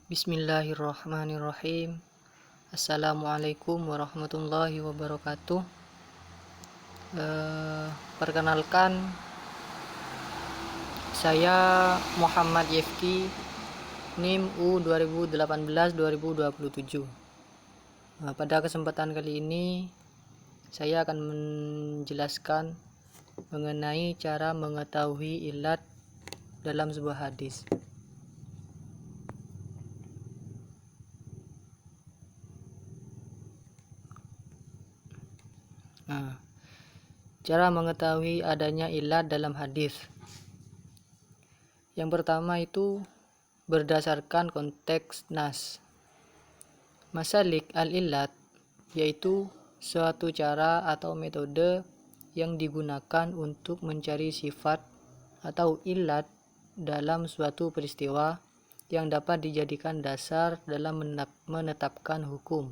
Bismillahirrahmanirrahim. Assalamualaikum warahmatullahi wabarakatuh. Perkenalkan, saya Muhammad Yefki, NIM U 2018-2027. Pada kesempatan kali ini saya akan menjelaskan mengenai cara mengetahui ilat dalam sebuah hadis. Cara mengetahui adanya ilat dalam hadis. Yang pertama itu berdasarkan konteks nas. Masalik al-ilat yaitu suatu cara atau metode yang digunakan untuk mencari sifat atau ilat dalam suatu peristiwa yang dapat dijadikan dasar dalam menetapkan hukum.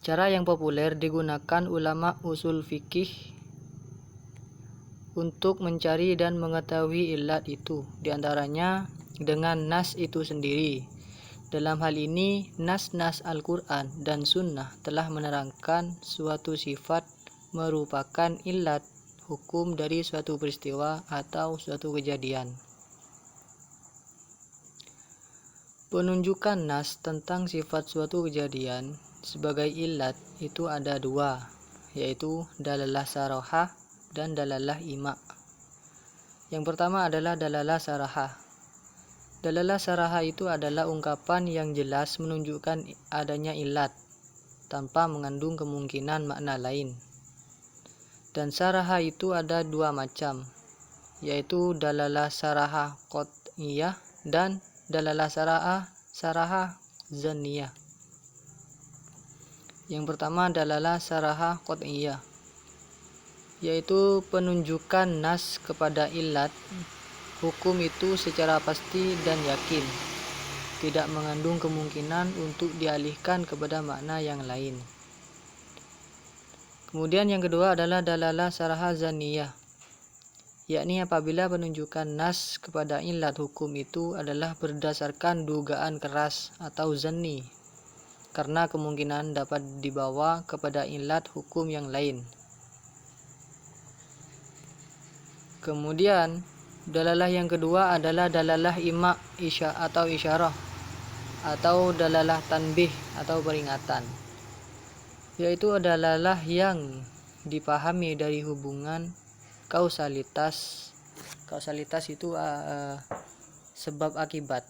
Cara yang populer digunakan ulama usul fikih untuk mencari dan mengetahui ilat itu, diantaranya dengan nas itu sendiri. Dalam hal ini, nas-nas Al-Quran dan Sunnah telah menerangkan suatu sifat merupakan ilat hukum dari suatu peristiwa atau suatu kejadian. Penunjukan nas tentang sifat suatu kejadian sebagai ilat itu ada dua, yaitu dalalah sarahah dan dalalah ima. Yang pertama adalah dalalah sarahah. Dalalah sarahah itu adalah ungkapan yang jelas menunjukkan adanya ilat tanpa mengandung kemungkinan makna lain. Dan sarahah itu ada dua macam, yaitu dalalah sarahah qat'iyah dan dalalah sarahah zanniyah. Yang pertama dalalah sarahah qat'iyah, yaitu penunjukan nas kepada ilat hukum itu secara pasti dan yakin, tidak mengandung kemungkinan untuk dialihkan kepada makna yang lain. Kemudian yang kedua adalah dalalah sarahah zanniyah, yakni apabila penunjukan nas kepada ilat hukum itu adalah berdasarkan dugaan keras atau zanni, karena kemungkinan dapat dibawa kepada ilat hukum yang lain. Kemudian dalalah yang kedua adalah dalalah ima atau isyarah atau dalalah tanbih atau peringatan, yaitu dalalah yang dipahami dari hubungan kausalitas. Kausalitas itu sebab akibat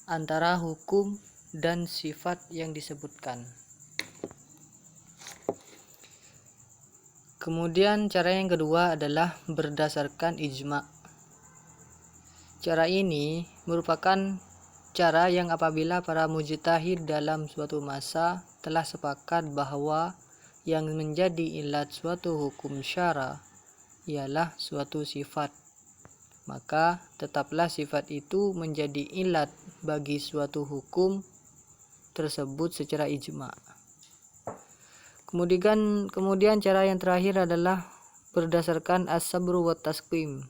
antara hukum dan sifat yang disebutkan. Kemudian cara yang kedua adalah berdasarkan ijma. Cara ini merupakan cara yang apabila para mujtahid dalam suatu masa telah sepakat bahwa yang menjadi ilat suatu hukum syara ialah suatu sifat, maka tetaplah sifat itu menjadi ilat bagi suatu hukum tersebut secara ijma. Kemudian cara yang terakhir adalah berdasarkan as-sabru wa tasqim.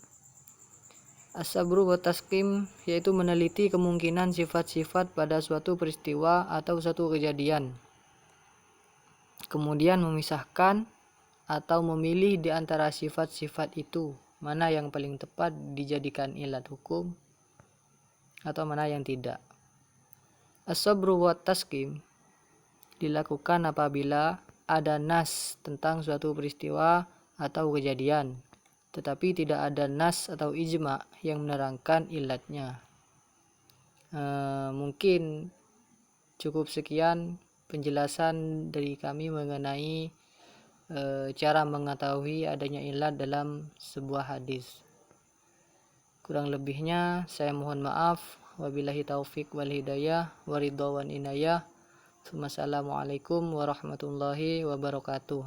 As-sabru wa tasqim yaitu meneliti kemungkinan sifat-sifat pada suatu peristiwa atau suatu kejadian, kemudian memisahkan atau memilih di antara sifat-sifat itu mana yang paling tepat dijadikan ilat hukum atau mana yang tidak. As-sabru wa tasqim dilakukan apabila ada nas tentang suatu peristiwa atau kejadian, tetapi tidak ada nas atau ijma yang menerangkan ilatnya. Mungkin cukup sekian penjelasan dari kami mengenai cara mengetahui adanya ilat dalam sebuah hadis. Kurang lebihnya saya mohon maaf. Wabillahi taufik wal hidayah wa ridha wan inayah. Wassalamualaikum warahmatullahi wabarakatuh.